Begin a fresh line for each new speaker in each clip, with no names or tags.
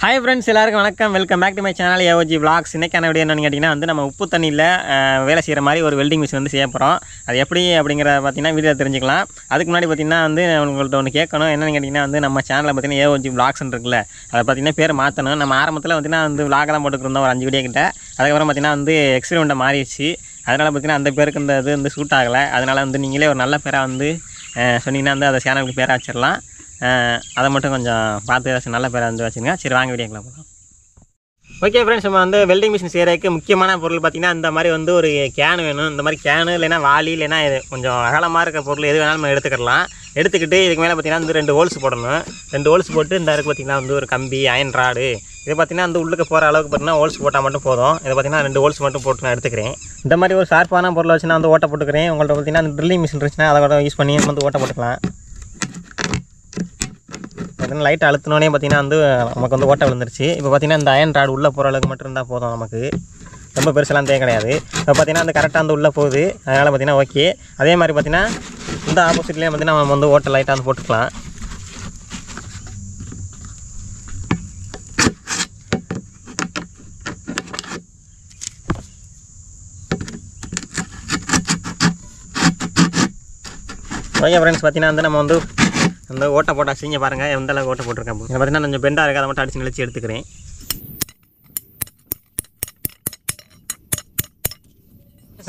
Hi friends, எல்லாருக்கும் வணக்கம். Welcome back to my channel AOG vlogs. இன்னைக்கான வீடியோ என்னன்னு கேட்டிங்கன்னா நம்ம உப்பு தண்ணியில் வேலை செய்கிற மாதிரி ஒரு வெல்டிங் மிஷின் செய்ய போகிறோம். அது எப்படி அப்படிங்கிற பார்த்தீங்கன்னா வீடியோ தெரிஞ்சுக்கலாம். அதுக்கு முன்னாடி பார்த்தீங்கன்னா உங்கள்கிட்ட ஒன்று கேட்கணும். என்னென்னு கேட்டிங்கன்னா நம்ம சேனலில் பார்த்தீங்கன்னா ஏஓஜி vlogs இருக்குல்ல, அதை பார்த்தீங்கன்னா பேர் மாற்றணும். நம்ம ஆரம்பத்தில் பார்த்தீங்கன்னா vlogலாம் போட்டுக்கிருந்தோம் ஒரு 5 வீடியோ கிட்ட. அதுக்கப்புறம் பார்த்தீங்கன்னா எக்ஸ்பெரிமெண்ட்டை மாறிடுச்சு. அதனால் பார்த்தீங்கன்னா அந்த பேருக்கு இந்த இது சூட் ஆகலை. அதனால் நீங்களே ஒரு நல்ல பேராக சொன்னீங்கன்னா அந்த சேனலுக்கு பேராக வச்சிடலாம். அதை மட்டும் கொஞ்சம் பார்த்து ஏதாச்சும் நல்ல பேராக வச்சுருங்க. சரி, வாங்க வீடியோக்கலாம் போகலாம். ஓகே ஃப்ரெண்ட்ஸ், நம்ம வெல்டிங் மிஷின் செய்கிறதுக்கு முக்கியமான பொருள் பார்த்திங்கன்னா இந்த மாதிரி ஒரு கேனு வேணும். இந்த மாதிரி கேனு இல்லைனா வாளி இல்லைனா இது கொஞ்சம் அகலமாக இருக்க பொருள் எது வேணாலும் நம்ம எடுத்துக்கலாம். எடுத்துக்கிட்டு இதுக்கு மேலே பார்த்திங்கன்னா 2 ஹோல்ஸ் போடணும். 2 ஹோல்ஸ் போட்டு இந்த இருக்குது பார்த்திங்கன்னா ஒரு கம்பி அயன் ராடு. இது பார்த்திங்கன்னா உள்ளுக்கு போகிற அளவுக்கு பார்த்திங்கன்னா ஹோல்ஸ் போட்டால் மட்டும் போதும். இதை பார்த்திங்கன்னா 2 ஹோல்ஸ் மட்டும் போட்டு நான் எடுத்துக்கிறேன். இந்த மாதிரி ஒரு ஷார்ப்பான பொருளை வச்சு நான் ஓட்ட போட்டுக்கிறேன். உங்கள்கிட்ட பார்த்திங்கன்னா ட்ரில்லிங் மிஷின் இருந்துச்சுன்னா அதை கூட யூஸ் பண்ணி ஓட்ட போட்டுக்கலாம். லைட் அழுத்தினோடனே பார்த்தீங்கன்னா நமக்கு ஓட்ட விழுந்துருச்சு. இப்போ பார்த்தீங்கன்னா இந்த அயன் ராடு உள்ளே போகிற அளவுக்கு மட்டும் இருந்தால் போதும். நமக்கு ரொம்ப பெருசெல்லாம் தேவை கிடையாது. இப்போ பார்த்தீங்கன்னா கரெக்டாக உள்ளே போகுது. அதனால் பார்த்தீங்கன்னா ஓகே. அதே மாதிரி பார்த்தீங்கன்னா இந்த ஆப்போசிட்லேயே பார்த்தீங்கன்னா நம்ம ஓட்ட லைட்டாக போட்டுக்கலாம். ஓகே ஃப்ரெண்ட்ஸ், பார்த்தீங்கன்னா நம்ம அந்த ஓட்டை போட்டாச்சு. இங்கே பாருங்கள் எந்த அளவுக்கு ஓட்டை போட்டிருக்கேன். இங்கே பார்த்தீங்கன்னா கொஞ்சம் பெண்டாக இருக்குது. அதை மட்டும் அடிச்சு நிலச்சி எடுத்துக்கிறேன்.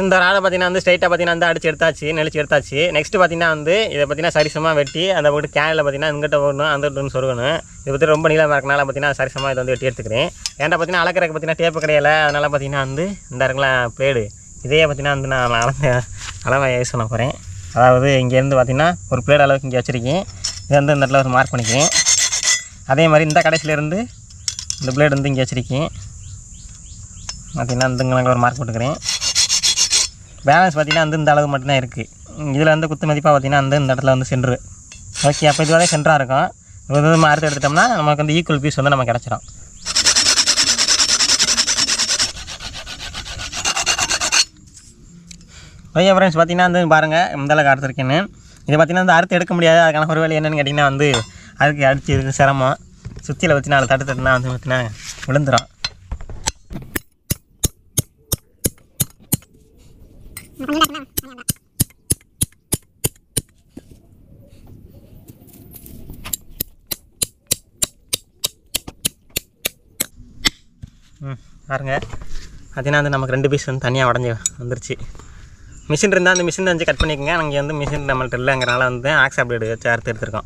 இந்த ராடை பார்த்தீங்கன்னா ஸ்ட்ரைட்டாக பார்த்தீங்கன்னா அடிச்சு எடுத்தாச்சு, நெளிச்சு எடுத்தாச்சு. நெக்ஸ்ட்டு பார்த்தீங்கன்னா இதை பார்த்தீங்கன்னா சரிசமாக வெட்டி அந்த போட்டு கேனில் பார்த்தீங்கன்னா இங்கிட்ட ஓடணும் அந்த சொருகணும். இதை பற்றி ரொம்ப நீளமாக இருக்கனால பார்த்தீங்கன்னா சரிசமாக இதை வெட்டி எடுத்துக்கிறேன். ஏன்டா பார்த்தீங்கன்னா அளக்கிறதுக்கு பார்த்தீங்கன்னா டேப்பு கிடையாது. அதனால் பார்த்தீங்கன்னா இந்த இருக்கலாம் பிளேடு. இதே பார்த்தீங்கன்னா நான் அளவை யூஸ் பண்ண போகிறேன். அதாவது இங்கேருந்து பார்த்தீங்கன்னா ஒரு பிளேடு அளவுக்கு இங்கே வச்சுருக்கேன். இது இந்த இடத்துல ஒரு மார்க் பண்ணிக்கிறேன். அதே மாதிரி இந்த கடைசியிலேருந்து இந்த பிளேடு இங்கே வச்சுருக்கேன். பார்த்திங்கன்னா இங்கே ஒரு மார்க் போட்டுக்கிறேன். பேலன்ஸ் பார்த்திங்கன்னா இந்த அளவு மட்டும்தான் இருக்குது. இதில் குத்து மதிப்பாக பார்த்திங்கன்னா இந்த இடத்துல சென்ட்ரு. ஓகே, அப்போ இது வரைக்கும் சென்டராக இருக்கும். இது மார்க் எடுத்துட்டோம்னா நமக்கு ஈக்குவல் பீஸ் நம்ம கிடச்சிடும். ஓகே ஃப்ரெண்ட்ஸ், பார்த்தீங்கன்னா பாருங்கள் இந்த அளவுக்கு அறுத்துருக்கேன்னு. இது பார்த்திங்கன்னா அறுத்து எடுக்க முடியாது. அதுக்கான ஒரு வேலை என்னென்னு கேட்டிங்கன்னா அதுக்கு அடிச்சு இருக்குது சிரமம். சுற்றியில் வச்சு 4 தட்டுனா பார்த்திங்கன்னா விழுந்துடும். பாருங்க, பார்த்தீங்கன்னா நமக்கு 2 பீஸ் தனியாக உடஞ்சி வந்துருச்சு. மிஷின் இருந்தால் அந்த மிஷின் கட் பண்ணிக்கோங்க. நாங்கள் மிஷின் நம்மள்ட்ட இல்லைங்கிறனால ஆக்ஸா பிளேடு வச்சு அறுத்து எடுத்துருக்கோம்.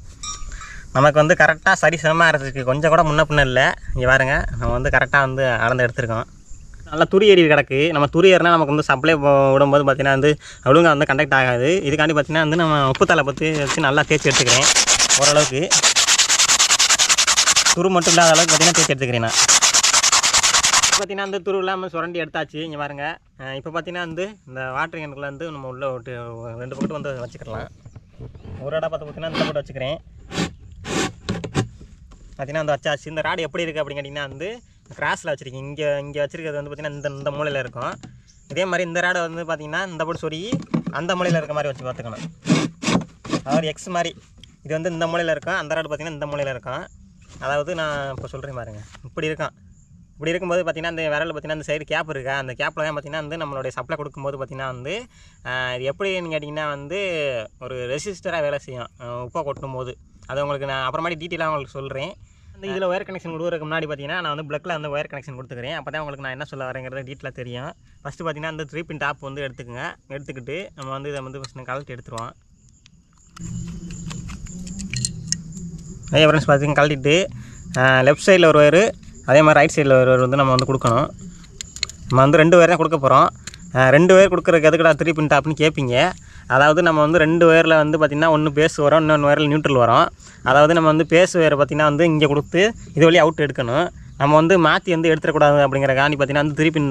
நமக்கு கரெக்டாக சரி சமமாக அரைச்சிருக்கு. கொஞ்சம் கூட முன்ன பின்ன இல்லை. இங்கே பாருங்க, நம்ம கரெக்டாக அளந்து எடுத்துருக்கோம். நல்லா துரி ஏறி கிடக்கு. நம்ம துரி ஏறினா நமக்கு சப்ளை விடும்போது பார்த்தீங்கன்னா ஒழுங்காக கண்டக்ட் ஆகாது. இதுக்காண்டி பார்த்தீங்கன்னா நம்ம உப்புத்தலை பற்றி வச்சு நல்லா தேய்ச்சி எடுத்துக்கிறேன். ஓரளவுக்கு துரு மட்டும் இல்லாத அளவுக்கு பார்த்தீங்கன்னா தேய்ச்சி எடுத்துக்கிறேன். நான் பார்த்தீங்கன்னா துரு இல்லாமல் சுரண்டி எடுத்தாச்சு. இங்கே பாருங்கள், இப்போ பார்த்தீங்கன்னா இந்த வாட்டர் கேனுக்குள்ளே நம்ம உள்ளே விட்டு 2 போட்டு வச்சுக்கலாம். ஒரு இடம் பார்த்தீங்கன்னா இந்த போட்டு வச்சுக்கிறேன். பார்த்தீங்கன்னா வச்சாச்சு. இந்த ராடு எப்படி இருக்குது அப்படின்னு கேட்டிங்கன்னா கிராஸில் வச்சுருக்கேன். இங்கே வச்சுருக்கிறது பார்த்திங்கன்னா இந்த மூலையில் இருக்கும். இதே மாதிரி இந்த ராடை பார்த்திங்கன்னா இந்த போட்டு சொருகி அந்த மூலையில் இருக்க மாதிரி வச்சு பார்த்துக்கணும். அதாவது எக்ஸ் மாதிரி இது இந்த மூலையில் இருக்கும். அந்த ராடு பார்த்திங்கன்னா இந்த மூலையில் இருக்கும். அதாவது நான் இப்போ சொல்கிறேன் பாருங்க, இப்படி இருக்கும். இப்படி இருக்கும்போது பார்த்திங்கன்னா இந்த விரல் பார்த்திங்கன்னா இந்த சைடு கேப் இருக்கா. அந்த கேப்பில் தான் பார்த்திங்கன்னா நம்மளுடைய சப்ளை கொடுக்கும்போது பார்த்திங்கன்னா இது எப்படின்னு கேட்டிங்கன்னா ஒரு ரெசிஸ்டராக வேலை செய்யும் உப்பை கொட்டும் போது. அது உங்களுக்கு நான் அப்புறமாட்டி டீட்டெயிலாக உங்களுக்கு சொல்கிறேன். இதில் ஒயர் கனெக்ஷன் கொடுக்குறதுக்கு முன்னாடி பார்த்தீங்கன்னா நான் ப்ளக்கில் ஒயர் கனெக்ஷன் கொடுத்துக்கிறேன். அப்போ தான் உங்களுக்கு நான் என்ன சொல்ல வரேங்கிறது டீட்டெயிலாக தெரியும். ஃபஸ்ட்டு பார்த்தீங்கன்னா 3 பின் டாப் எடுத்துக்கோங்க. எடுத்துக்கிட்டு நம்ம இதை ஃபஸ்ட்டு கழட்டி எடுத்துருவோம். அதே ஃப்ரெண்ட்ஸ் பார்த்தீங்கன்னா கழட்டிட்டு லெஃப்ட் சைடில் ஒரு ஒயரு, அதே மாதிரி ரைட் சைடில் ஒரு ஒயர் நம்ம கொடுக்கணும். நம்ம 2 ஒயர் தான் கொடுக்க போகிறோம். 2 ஒயர் கொடுக்குறதுக்கு எதுக்குடா 3 பின் டாப்னு கேட்பீங்க. அதாவது நம்ம 2 ஒயரில் பார்த்திங்கன்னா ஒன்று பேஸ் வரும், இன்னொன்று ஒயரில் நியூட்ரல் வரும். அதாவது நம்ம பேஸ் ஒயரை பார்த்திங்கன்னா இங்கே கொடுத்து இது வழியாக அவுட் எடுக்கணும். நம்ம மாற்றி எடுத்துடக்கூடாது அப்படிங்கிறக்காண்டி பார்த்தீங்கன்னா 3 பின்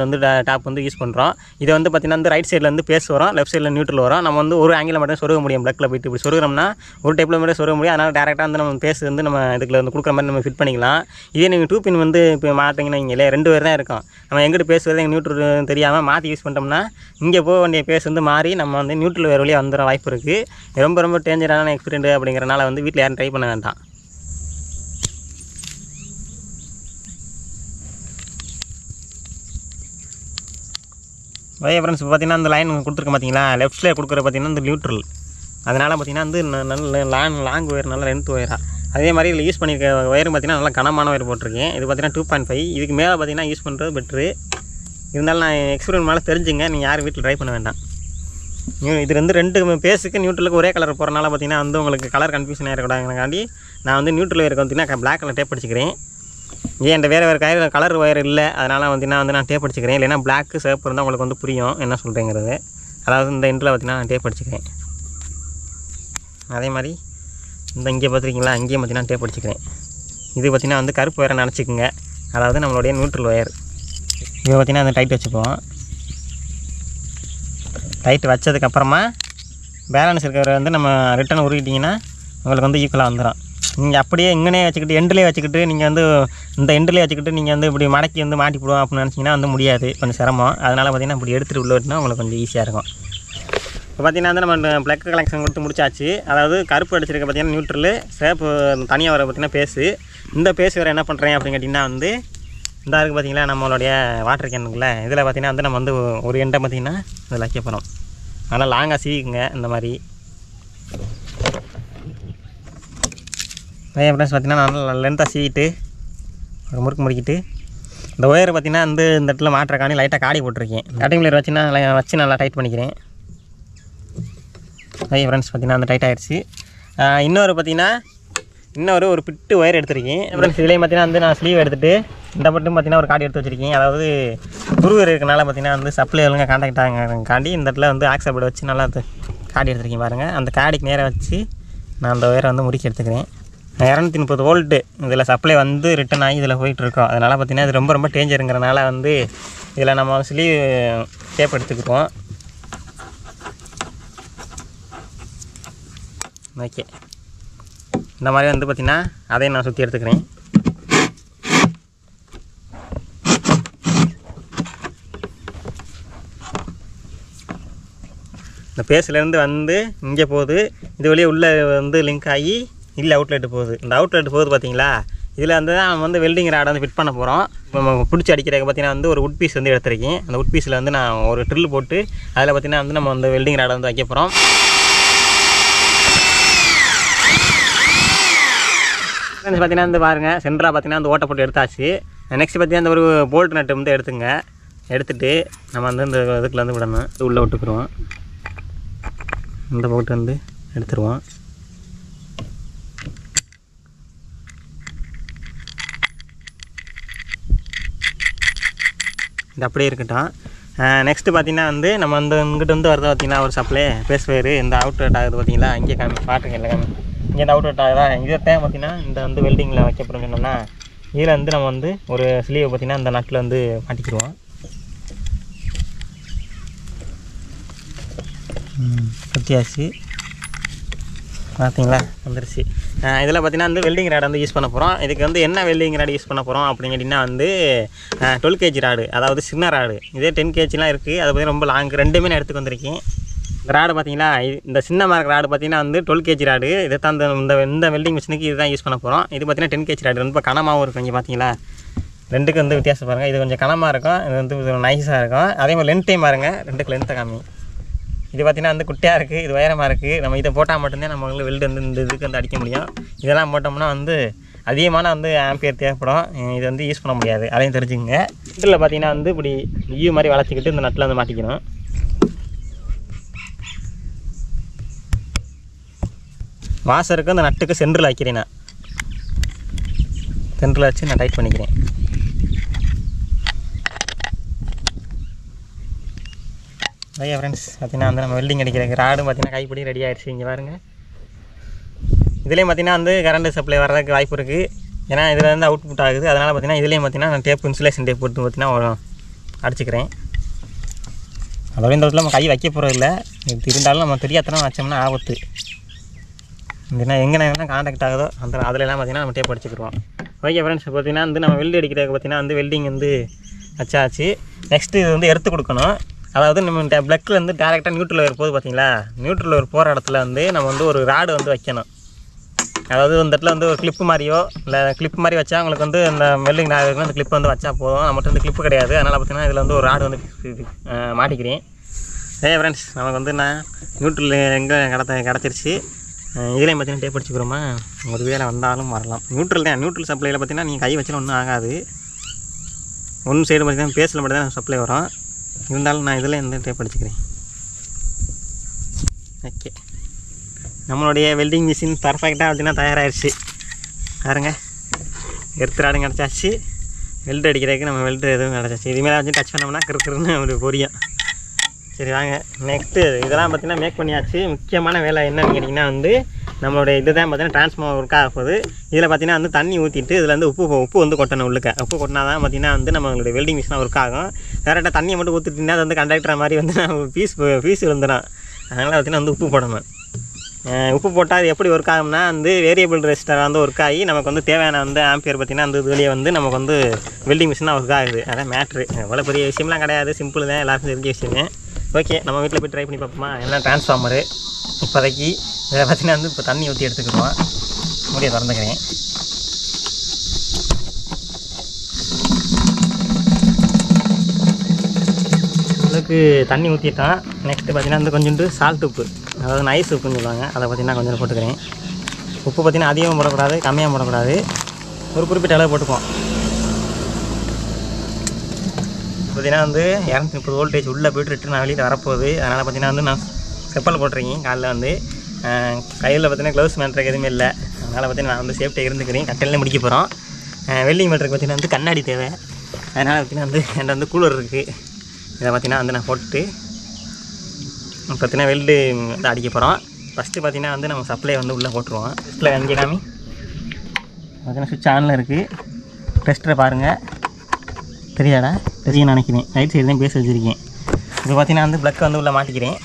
டாப் யூஸ் பண்ணுறோம். இது பார்த்தீங்கன்னா ரைட் சைடில் பேஸ் வரும், லெஃப்ட் சைடில் நியூட்ரல் வரும். நம்ம ஒரு ஆங்கிளில் மட்டும் சொருக முடியும். ப்ளக்கில் போய்ட்டு இப்படி சொருகிறோம்னா ஒரு டைப்பில் மட்டும் சொருக முடியும். அதனால் டேரெக்டாக நம்ம பேஸ் நம்ம இதுக்குள்ள கொடுக்குற மாதிரி நம்ம ஃபிட் பண்ணிக்கலாம். இதே நீங்கள் 2 பின் இப்போ மாற்றிங்கன்னா இங்கே 2 பேர் தான் இருக்கும். நம்ம எங்கிட்ட பேஸ் வருது எங்கள் நியூட்ரல் தெரியாமல் மாற்றி யூஸ் பண்ணிட்டோம்னா இங்கே போக வேண்டிய பேஸ் மாறி நம்ம நியூட்ரல் வேறு வழியாக வந்துட வாய்ப்பு இருக்குது. ரொம்ப ரொம்ப டேஞ்சரான எக்ஸ்பீரியன்ட் அப்படிங்கிறனால வீட்டில் யாரும் ட்ரை பண்ண வேண்டாம். ஓகே ஃப்ரெண்ட்ஸ், இப்போ பார்த்தீங்கன்னா அந்த லைன் கொடுத்துருக்க பார்த்தீங்களா, லெஃப்ட்டில் கொடுக்குற பார்த்தீங்கன்னா இந்த நியூட்ரல். அதனால் பார்த்தீங்கன்னா வந்து நல்ல லாங் ஒயர், நல்ல லென்த் ஒயராக. அதே மாதிரி இதில் யூஸ் பண்ணியிருக்க ஒயரும் பார்த்தீங்கன்னா நல்லா கனமான ஒயர் போட்டிருக்கேன். இது பார்த்தீங்கன்னா 2.5. இதுக்கு மேலே பார்த்தீங்கன்னா யூஸ் பண்ணுறது பெட்ரு. இருந்தாலும் நான் எக்ஸ்பீரியன்ஸ் மேலே தெரிஞ்சுங்க, நீங்கள் யாரும் வீட்டில் ட்ரை பண்ண வேண்டாம். இது வந்து 2 பேஸுக்கு நியூட்ரலுக்கு ஒரே கலர் போகிறனால பார்த்தீங்கன்னா வந்து உங்களுக்கு கலர் கன்ஃபியூஷன் ஆகிடக்கூடாதுங்காண்டி நான் வந்து நியூட்ரல் ஒயருக்கு பார்த்தீங்கன்னா பிளாக் கலர் டேப் அடிச்சுக்கிறேன். என்கிட்ட வேறு கலர் ஒயர் இல்லை, அதனால் பார்த்தீங்கன்னா வந்து நான் டேப் அடிச்சுக்கிறேன். இல்லைன்னா பிளாக்கு சிவப்பு இருந்தால் உங்களுக்கு வந்து புரியும் என்ன சொல்கிறேங்கிறது. அதாவது இந்த எண்டில் பார்த்தீங்கன்னா நான் டேப் அடிச்சுக்கிறேன். அதே மாதிரி இந்த இங்கே பார்த்துருக்கீங்களா, அங்கேயும் பார்த்தீங்கன்னா டேப் அடிச்சுக்கிறேன். இது பார்த்திங்கன்னா வந்து கருப்பு ஒயரை நினச்சிக்கோங்க, அதாவது நம்மளுடைய நியூட்ரல் ஒயர். இது பார்த்திங்கன்னா அந்த டைட் வச்சுப்போம். டைட் வச்சதுக்கப்புறமா பேலன்ஸ் இருக்கிற வந்து நம்ம ரிட்டன் உருகிட்டிங்கன்னா உங்களுக்கு வந்து ஈக்குவலாக வந்துடும். நீங்கள் அப்படியே இங்கனே வச்சுக்கிட்டு எண்டிலே வச்சுக்கிட்டு நீங்கள் வந்து இந்த எண்டிலே வச்சுக்கிட்டு நீங்கள் வந்து இப்படி மடக்கி வந்து மாட்டி போடுவோம் அப்படின்னு நினச்சிங்கன்னா வந்து முடியாது, கொஞ்சம் சிரமம். அதனால் பார்த்திங்கன்னா இப்படி எடுத்துகிட்டு உள்ள விட்டுனா உங்களுக்கு கொஞ்சம் ஈஸியாக இருக்கும். இப்போ பார்த்திங்கன்னா வந்து நம்ம ப்ளக் கலெக்ஷன் கொடுத்து முடிச்சாச்சு. அதாவது கருப்பு அடிச்சிருக்க பார்த்திங்கன்னா நியூட்ரலு, சேப்பு தனியாக வர பார்த்திங்கன்னா பேஸு. இந்த பேஸ் வேறு என்ன பண்ணுறேன் அப்படின்னு கேட்டிங்கன்னா வந்து இந்த இருக்குது பார்த்திங்களா நம்மளுடைய வாட்டர் கேனுக்குள்ள. இதில் பார்த்திங்கன்னா வந்து நம்ம வந்து ஒரு எண்டை பார்த்திங்கன்னா இதில் வைக்க போகிறோம். அதனால் லாங்காக சீவிக்குங்க இந்த மாதிரி. ஃப்ரெண்ட்ஸ் பார்த்திங்கன்னா நல்லா லென்த்தாக சீவிட்டு ஒரு முறுக்கு முறுக்கிட்டு இந்த ஒயர் பார்த்திங்கன்னா வந்து இந்த இடத்துல மாட்டுறக்காண்டி லைட்டாக காடி போட்டிருக்கேன். கட்டிங் பிளேயர் வச்சு நல்லா டைட் பண்ணிக்கிறேன். ஓகே ஃப்ரெண்ட்ஸ், பார்த்திங்கன்னா அந்த டைட் ஆகிடுச்சு. இன்னொரு ஒரு பிட்டு ஒயர் எடுத்துருக்கேன் ஃப்ரெண்ட்ஸ். இதுலேயும் பார்த்திங்கன்னா வந்து நான் ஸ்லீவ் எடுத்துகிட்டு இந்த மட்டும் பார்த்திங்கன்னா ஒரு காடி எடுத்து வச்சுருக்கேன். அதாவது துருவர் இருக்கனால பார்த்திங்கன்னா வந்து சப்ளை ஒழுங்காக காண்டாக்ட் ஆகாண்டி இந்த இடத்துல வந்து ஆக்ஸபோர்டு வச்சு நல்லா காடி எடுத்துருக்கேன் பாருங்கள். அந்த காடிக்கு நேராக வச்சு நான் அந்த ஒயரை வந்து முறுக்கி எடுத்துக்கிறேன். 230 வோல்ட்டு இதில் சப்ளை வந்து ரிட்டன் ஆகி இதில் போயிட்டுருக்கோம். அதனால் பார்த்திங்கன்னா இது ரொம்ப டேஞ்சருங்கிறனால வந்து இதில் நம்ம ஸ்லீவ் டேப் எடுத்துக்கிட்டோம். ஓகே, இந்த மாதிரி வந்து பார்த்திங்கன்னா அதையும் நான் சுற்றி எடுத்துக்கிறேன். இந்த பேஸ்லேருந்து வந்து இங்கே போகுது, இது வழியே உள்ளே வந்து லிங்க் ஆகி இல்லை அவுட்லெட்டு போகுது. இந்த அவுட்லெட் போகுது பார்த்தீங்களா, இதில் வந்து நம்ம வந்து வெல்டிங் ராடை வந்து ஃபிட் பண்ண போகிறோம். நம்ம பிடிச்சி அடிக்கிறதுக்கு பார்த்திங்கன்னா வந்து ஒரு உட் பீஸ் வந்து எடுத்துருக்கேன். அந்த உட் பீஸில் வந்து நான் ஒரு ட்ரில் போட்டு அதில் பார்த்திங்கன்னா வந்து நம்ம வந்து வெல்டிங் ராடை வந்து வைக்க போகிறோம். பார்த்திங்கன்னா வந்து பாருங்கள், சென்டராக பார்த்திங்கன்னா வந்து ஓட்டை போட்டு எடுத்தாச்சு. நெக்ஸ்ட் பார்த்திங்கன்னா இந்த ஒரு போல்ட் நட்டு வந்து எடுத்துட்டு நம்ம வந்து இந்த இதுக்குள்ள வந்து விடணும். உள்ளே விட்டுக்குருவோம். இந்த போல்ட் வந்து எடுத்துருவோம். இது அப்படியே இருக்கட்டும். நெக்ஸ்ட்டு பார்த்திங்கன்னா வந்து நம்ம வந்து இங்கிட்ட வந்து வருது பார்த்திங்கன்னா ஒரு சப்ளை பேஸ் வேறு இந்த அவுட்லெட் ஆகுது பார்த்திங்களா, இங்கே பாட்டுங்க இல்லை இங்கே இந்த அவுட்லெட் ஆகுதா. இதை தேவை பார்த்திங்கன்னா இந்த வந்து வெல்டிங்கில் வைக்க போகிறோம்னு சொன்னோம்னா இதில் வந்து நம்ம வந்து ஒரு ஸ்லீவ் பார்த்திங்கன்னா இந்த நட்டில் வந்து மாட்டிக்கிடுவோம். பத்தியாச்சு பார்த்தீங்களா, வந்துருச்சு. இதில் பார்த்திங்கன்னா வந்து வெல்டிங் ராடு வந்து யூஸ் பண்ண போகிறோம். இதுக்கு வந்து என்ன வெல்டிங் ராடு யூஸ் பண்ண போகிறோம் அப்படின்னு கேட்டிங்கன்னா வந்து 12 kg ராடு, அதாவது சின்ன ராடு. இதே 10 kgலாம் இருக்குது, அதை பற்றி ரொம்ப லாங் ரெண்டுமே நான் எடுத்துக்கு வந்திருக்கேன். இந்த ராடு பார்த்திங்களா, இந்த சின்ன மார்க் ராடு பார்த்திங்கன்னா வந்து 12 kg ராடு. இதை தான் இந்த வெல்டிங் மிஷினுக்கு இதுதான் யூஸ் பண்ண போகிறோம். இது பார்த்திங்கன்னா 10 kg ராடு, ரொம்ப கனமாகவும் இருக்கும். இங்கே பார்த்தீங்களா, ரெண்டுக்கு வந்து வித்தியாசம் பாருங்கள். இது கொஞ்சம் கனமாக இருக்கும், இது வந்து நைஸாக இருக்கும். அதே மாதிரி லென்த்தையும் பாருங்கள், ரெண்டுக்கு லென்த்தை காமி. இது பார்த்திங்கன்னா வந்து குட்டியாக இருக்குது, இது உயரமாக இருக்குது. நம்ம இதை போட்டால் மட்டும்தான் நம்ம வந்து வெல்டு வந்து இந்த இதுக்கு வந்து அடிக்க முடியும். இதெல்லாம் போட்டோம்னா வந்து அதிகமான வந்து ஆம்பியர் தேவைப்படும், இது வந்து யூஸ் பண்ண முடியாது, அதையும் தெரிஞ்சுக்கங்க. இதில் பார்த்திங்கன்னா வந்து இப்படி யூ மாதிரி வளைச்சிக்கிட்டு இந்த நட்டில் வந்து மாட்டிக்கணும். வாசருக்கு அந்த நட்டுக்கு சென்டரில் வைக்கிறேன். நான் சென்டரில் வச்சு நான் டைட் பண்ணிக்கிறேன். ஐயா ஃப்ரெண்ட்ஸ், பார்த்திங்கன்னா வந்து நம்ம வெல்டிங் அடிக்கிறதுக்கு ராடு பார்த்திங்கன்னா கைப்பிடி ரெடி ஆகிடுச்சு. இங்கே பாருங்கள், இதுலேயும் பார்த்திங்கன்னா வந்து கரண்ட் சப்ளை வர்றதுக்கு வாய்ப்பு இருக்குது. ஏன்னா இதில் வந்து அவுட்புட் ஆகுது. அதனால் பார்த்திங்கன்னா இதுலேயும் பார்த்திங்கன்னா நான் டேப் இன்சுலேஷன் டேப் போட்டு பார்த்திங்கன்னா அடிச்சுக்கிறேன். அதோட இந்த இடத்துல நம்ம கை வைக்க போகிறது இல்லை, இது இருந்தாலும் நம்ம தெரியாதனம் வச்சோம்னா ஆபத்து. ஏன்னா எங்கே கான்டாக்ட் ஆகுதோ அதிலெல்லாம் பார்த்திங்கன்னா நம்ம டேப் அடிச்சுக்கிடுவோம். ஓகே ஃப்ரெண்ட்ஸ், பார்த்திங்கன்னா வந்து நம்ம வெல்டு அடிக்கிறதுக்கு பார்த்திங்கன்னா வந்து வெல்டிங் வந்து வச்சாச்சு. நெக்ஸ்ட்டு இது வந்து எடுத்து கொடுக்கணும். அதாவது நம்ம ப்ளக்கில் வந்து டேரெக்டாக நியூட்ரல் ஒயர் போகுது பார்த்திங்களா, நியூட்ரல் ஒயர் போகிற இடத்துல வந்து நம்ம வந்து ஒரு ராடு வந்து வைக்கணும். அதாவது இந்த இடத்துல வந்து ஒரு கிளிப்பு மாதிரியோ இல்லை கிளிப் மாதிரி வச்சா உங்களுக்கு வந்து அந்த வெல்டிங் நாகரிகம் அந்த கிளிப் வந்து வச்சா போதும். நம்மகிட்ட வந்து கிளிப்பு கிடையாது. அதனால் பார்த்தீங்கன்னா இதில் வந்து ஒரு ராடு வந்து மாட்டிக்கிறேன். ஃப்ரெண்ட்ஸ் நமக்கு வந்து நான் நியூட்ரல் எங்கே கிடச்சிருச்சு. இதுலேயும் பார்த்தீங்கன்னா டேப் அடிச்சுக்கிறோமா, ஒரு வேலை வந்தாலும் வரலாம். நியூட்ரல் தான். நியூட்ரல் சப்ளையில் பார்த்தீங்கன்னா நீங்கள் கை வச்சாலும் ஒன்றும் ஆகாது. ஒன்று சைடு பார்த்தீங்கன்னா பேஸில் மட்டும் தான் சப்ளை வரும். இருந்தாலும் நான் இதில் எந்த டேப் அடிச்சுக்கிறேன். ஓகே, நம்மளுடைய வெல்டிங் மிஷின் பர்ஃபெக்டாக பார்த்தீங்கன்னா தயாராகிடுச்சு. பாருங்க, எடுத்துராடும் கிடச்சாச்சு. வெல்டு அடிக்கிறதுக்கு நம்ம வெல்டு எதுவும் கிடச்சாச்சு. இதுமாதிரி வச்சு டச் பண்ணோம்னா கிருக்குன்னு ஒரு பொரியும். சரி வாங்க, நெக்ஸ்ட்டு இதெல்லாம் பார்த்தீங்கன்னா மேக் பண்ணியாச்சு. முக்கியமான வேலை என்னன்னு கேட்டிங்கன்னா வந்து நம்மளுடைய இது தான் பார்த்தீங்கன்னா டிரான்ஸ்ஃபார்மர் ஒர்க் ஆக போகுது. இதில் பார்த்தீங்கன்னா வந்து தண்ணி ஊற்றிட்டு இதில் வந்து உப்பு வந்து கொட்டணும். உள்ளுக்க உப்பு கொட்டினா தான் பார்த்தீங்கன்னா வந்து நம்மளுடைய வெல்டிங் மிஷினாக ஒர்க் ஆகும். டேரெக்டாக தண்ணியை மட்டும் ஊற்றிட்டிங்கன்னா அது வந்து கண்டக்டர் மாதிரி வந்து நம்ம பீஸ் விழுந்துடும். அதனால் பார்த்தீங்கன்னா வந்து உப்பு போடணும். உப்பு போட்டால் அது எப்படி ஒர்க் ஆகும்னா வந்து வேரியபிள் ரெசிஸ்டர் வந்து ஒர்க் ஆகி நமக்கு வந்து தேவையான வந்து ஆம்பியர் பார்த்திங்கன்னா அந்த இதுலேயே வந்து நமக்கு வந்து வெல்டிங் மிஷினாக ஒர்க் ஆகுது. அதான் மேட்ரு. அவ்வளோ பெரிய விஷயம்லாம் கிடையாது, சிம்பிள் தான், எல்லாருக்கும் தெரிஞ்ச விஷயமே. ஓகே, நம்ம வீட்டில் போய் ட்ரை பண்ணி பார்ப்போமா. என்ன டிரான்ஸ்ஃபார்மரு இப்போதைக்கு இதை பார்த்திங்கன்னா வந்து இப்போ தண்ணி ஊற்றி எடுத்துக்கிடுவோம். முடிய திறந்துக்கிறேன். அளவுக்கு தண்ணி ஊற்றிட்டான். நெக்ஸ்ட்டு பார்த்திங்கன்னா வந்து கொஞ்சோண்டு சால்ட் உப்பு, அதாவது நைஸ் உப்புன்னு சொல்லுவாங்க, அதை பார்த்திங்கன்னா கொஞ்சம் போட்டுக்கிறேன். உப்பு பார்த்திங்கன்னா அதிகமாக போடக்கூடாது, கம்மியாக போடக்கூடாது, ஒரு குறிப்பிட்ட அளவு போட்டுக்குவோம். பார்த்திங்கன்னா வந்து 230 வோல்டேஜ் உள்ளே போய்ட்டு ரிட்டர்ன் வெளியில் வரப்போகுது. அதனால் பார்த்திங்கன்னா வந்து நான் செப்பல் போட்டிருக்கேன். காலையில் வந்து கையில் பார்த்திங்கன்னா க்ளவுஸ் மேட்ருக்கு எதுவுமே இல்லை. அதனால் பார்த்திங்கன்னா நான் வந்து சேஃப்டியாக இருந்துக்கிறேன். கட்டையிலே முடிக்க போகிறோம். வெல்டிங் மேட்ருக்கு பார்த்திங்கன்னா வந்து கண்ணாடி தேவை. அதனால் பார்த்திங்கன்னா வந்து என்கிட்ட வந்து கூலர் இருக்குது. இதை பார்த்திங்கன்னா வந்து நான் போட்டு பார்த்திங்கன்னா வெல்டு வந்து அடிக்க போகிறோம். ஃபஸ்ட்டு பார்த்திங்கன்னா வந்து நம்ம சப்ளை வந்து உள்ளே போட்டுருவோம். டெஸ்ட்டில் அங்கே காமி பார்த்திங்கன்னா சுவிட்ச் ஆனில் இருக்குது. டெஸ்ட்டரை பாருங்கள், தெரியாடா? தெரியும் நினைக்கிறேன். ரைட் சைடு தான் பேச வச்சுருக்கேன். இப்போ பார்த்திங்கன்னா வந்து ப்ளக் வந்து உள்ளே மாட்டிக்கிறேன்.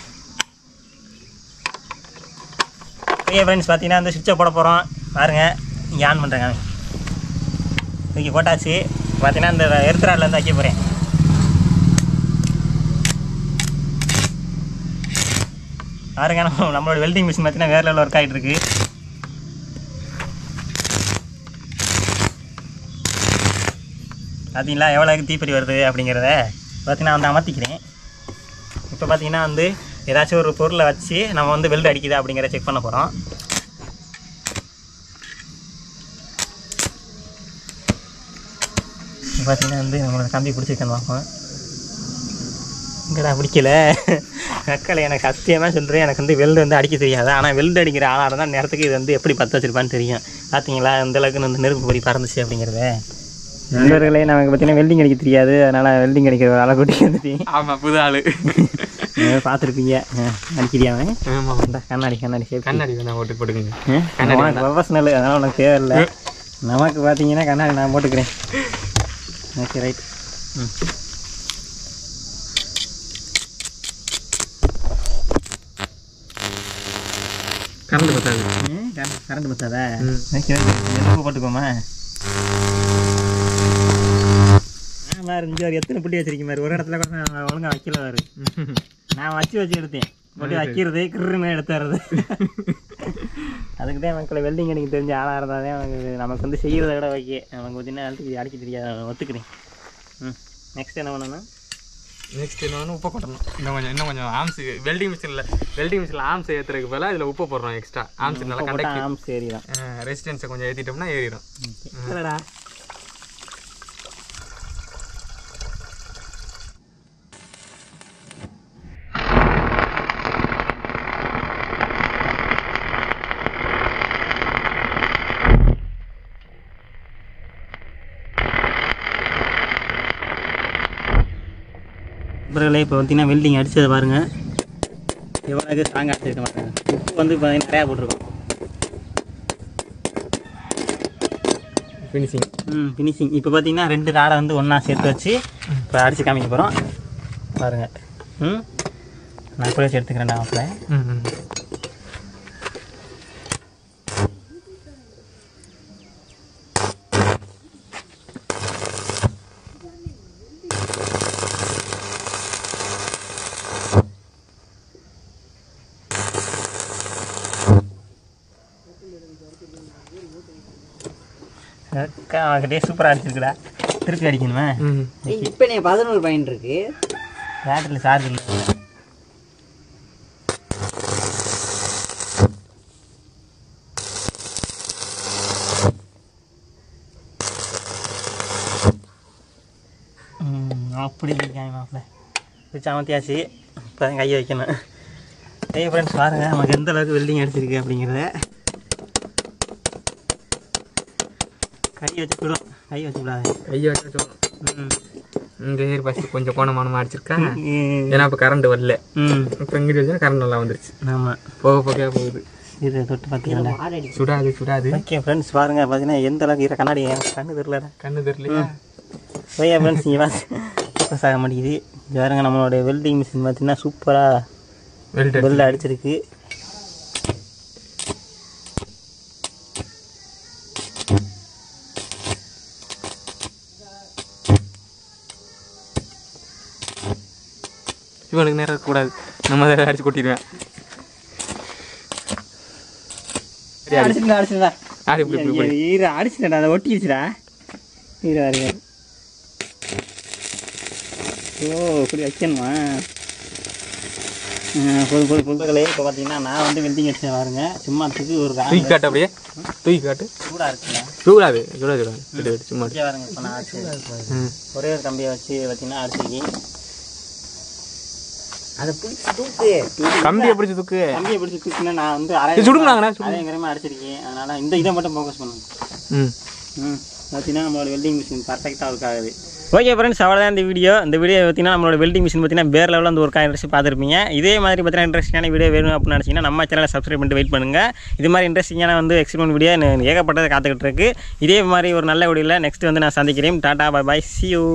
ஓகே ஃப்ரெண்ட்ஸ், பார்த்திங்கன்னா வந்து சுவிட்சை போட போகிறோம். பாருங்கள், இங்கே ஆன் பண்ணுறேங்க. தூக்கி போட்டாச்சு. பார்த்திங்கன்னா இந்த எர்த்ராட்லேருந்து வைக்க போகிறேன். பாருங்க, நம்மளோட வெல்டிங் மிஷின் பார்த்தீங்கன்னா வேறு லெவலில் ஒர்க் ஆகிட்டு இருக்கு. பார்த்தீங்களா எவ்வளோக்கு தீப்பறி வருது அப்படிங்கிறத பார்த்தீங்கன்னா வந்து அமர்த்திக்கிறேன். இப்போ பார்த்தீங்கன்னா வந்து ஏதாச்சும் ஒரு பொருளை வச்சு நம்ம வந்து வெல்டு அடிக்குதா அப்படிங்கிறத செக் பண்ண போகிறோம். பார்த்தீங்கன்னா வந்து நம்மளோட கம்பி பிடிச்சிருக்கேன்னு பார்ப்போம். இங்கடா பிடிக்கல மக்களை. எனக்கு சத்தியமாக சொல்கிறேன், எனக்கு வந்து வெல்டு வந்து அடிக்க தெரியாது. ஆனால் வெல்டு அடிக்கிற ஆளாக இருந்தால் நேரத்துக்கு இது வந்து எப்படி பற்ற வச்சிருப்பான்னு தெரியும். பார்த்தீங்களா இந்தளவுக்கு வந்து நெருப்பு பொறி பறந்துச்சு அப்படிங்கிறத. நண்பர்களே, நமக்கு பார்த்தீங்கன்னா வெல்டிங் அடிக்க தெரியாது. அதனால் வெல்டிங் அடிக்கிற ஆளை கூட்டி வந்துட்டு.
ஆமாம், புது ஆள்
பார்த்துருப்பீங்க. அடிக்கிறியாவே? ஆமாம், கண்ணாடி
கண்ணாடி நான் போட்டுக்குங்க.
உனக்கு ப்ரொஃபஷனல், அதனால் உனக்கு தேவையில்லை. நமக்கு பார்த்தீங்கன்னா கண்ணாடி நான் போட்டுக்கிறேன். Okay right.
கரண்ட் பத்தாது.
கரண்ட் பத்தாதா? உப்பு போட்டுக்கோமா. இங்கே எத்தனை புட்டி வச்சிருக்கேன் மாதிரி ஒரு இடத்துல கூட நான் ஒழுங்காக வைக்கல. வாரு நான் வச்சு எடுத்தேன். போட்டு வைக்கிறது கிருன்னு எடுத்துறது. அதுக்கு தான் மக்களை வெல்டிங் அடிக்க தெரிஞ்ச ஆளாக இருந்தால் தான் நமக்கு வந்து செய்கிறத விட வைக்க நமக்கு பார்த்தீங்கன்னா அடிக்க தெரியாது. ஒத்துக்கிறேன். நெக்ஸ்ட் என்ன பண்ணணும்?
நெக்ஸ்ட் என்ன உப்பு கொட்டணும். இன்னும் கொஞ்சம் ஆம்ஸ் வெல்டிங் மிஷினில் ஆம்ஸ் ஏற்றுறதுக்கு பதிலாக இதில் உப்பு போடுறோம். எக்ஸ்ட்ரா ஆம்ஸ் நல்லா கண்டக்ட்
ஆம்ஸ் ஏறிடும்.
ரெசிஸ்டன்ஸை கொஞ்சம் ஏற்றிட்டோம்னா ஏறிடும்.
இல்லைடா நண்பர்களே, இப்போ பார்த்தீங்கன்னா வெல்டிங் அடித்ததை பாருங்கள் எவ்வளோ ஸ்ட்ராங்காக அடிச்சிருக்க மாட்டாங்க. உப்பு வந்து பார்த்தீங்கன்னா நிறையா போட்டிருக்கோம். ஃபினிஷிங் இப்போ பார்த்தீங்கன்னா 2 ராடை வந்து ஒன்றா சேர்த்து வச்சு இப்போ அடித்து காமிக்க போகிறோம். பாருங்கள். நான் கூட வச்சு எடுத்துக்கிறேன். நான் அக்கா அவகிட்டே சூப்பராக அடிச்சிருக்குடா. திருப்பி அடிக்கணுமா?
இப்போ நீ 11 பாயிண்ட் இருக்கு.
பேட்டரியில் சார்ஜ் இல்லை. அப்படி இருக்காங்க மாப்பிள்ள. இது சமத்தியாச்சு. இப்போ தான் கையை வைக்கணும். ஃப்ரெண்ட்ஸ் பாருங்கள் நமக்கு எந்த அளவுக்கு வெல்டிங் அடிச்சிருக்கு அப்படிங்கிறத. கை வச்சுக்கிடும். கை வச்சுக்கூடாது.
கையை வச்சு இந்த ஏர் ஃபஸ்ட்டு கொஞ்சம் கோணமானமாக அடிச்சிருக்கேன். ஏன்னா இப்போ கரண்ட் வரல. இப்போ இங்கிட்டு வச்சுன்னா கரண்ட் நல்லா வந்துருச்சு. ஆமாம், போக போக போகுது.
இது தொட்டு பார்த்தீங்களா?
சுடாது சுடாது.
ஓகே ஃப்ரெண்ட்ஸ் பாருங்கள் பார்த்தீங்கன்னா எந்த அளவுக்கு கண்ணாடி கண்ணு தெரியல.
கண்ணு தெரியலையா?
ஓகே ஃப்ரெண்ட்ஸ் இங்கே ஃபோக்கஸ் ஆக மாட்டேங்குது. பாருங்க நம்மளோட வெல்டிங் மிஷின் பார்த்தீங்கன்னா சூப்பராக வெல்ட் அடிச்சிருக்கு.
இவனுக்கு நேரம் இருக்கக்கூடாது. நம்ம அதை அடிச்சு கொட்டிடுவேன்.
அடிச்சுடா அதை ஒட்டிடுச்சுடா. ஈர வருங்க. ஓ இப்படி வைக்கணுமா? பொருட்களே இப்போ பார்த்தீங்கன்னா நான் வந்து வெல்டிங் அடிச்சேன் பாருங்க. சும்மா ஒரு
தூக்கி காட்டு, அப்படியே தூக்கி காட்டு.
சூடாக இருக்குல்ல?
சூடாது சூடாது சூடாது சும்மா
பாருங்க. இப்போ நான் அடிச்சு ஒரே ஒரு கம்பியை வச்சு பார்த்தீங்கன்னா அடிச்சிருக்கேன்.
அதை பிடிச்சி தூக்கு.
கம்பியை பிடிச்சி தூக்கு.
கம்பியை பிடிச்சி தூக்குன்னா நான் வந்து அரையங்கரமாக அடிச்சிருக்கேன். அதனால் இந்த இதை மட்டும் ஃபோக்கஸ் பண்ணுவேன். பார்த்தீங்கன்னா நம்மளோட வெல்டிங் மிஷின் பர்ஃபெக்டாக இருக்காது. ஓகே ஃப்ரெண்ட்ஸ், அவ்வளோதான் இந்த வீடியோ பார்த்தீங்கன்னா நம்மளோட வெல்டிங் மிஷின் பார்த்தீங்கன்னா வேறு லெவலில் வந்து ஒரு இன்ட்ரெஸ்ட் பார்த்துருப்பீங்க. இதே மாதிரி பார்த்தீங்கன்னா இன்ட்ரெஸ்டிங்கான வீடியோ வேணும் அப்படின்னு நினச்சிங்கன்னா நம்ம சேனலை சப்ஸ்கிரைப் பண்ணிட்டு வெயிட் பண்ணுங்கள். இது மாதிரி இன்ட்ரெஸ்டிங்கான வந்து எக்ஸ்பெரிமெண்ட் வீடியோ ஏகப்பட்டதை காத்துக்கிட்டு இருக்கு. இதே மாதிரி ஒரு நல்ல வீடியோவில் நெக்ஸ்ட் வந்து நான் சந்திக்கிறேன். Tata bye bye, see you.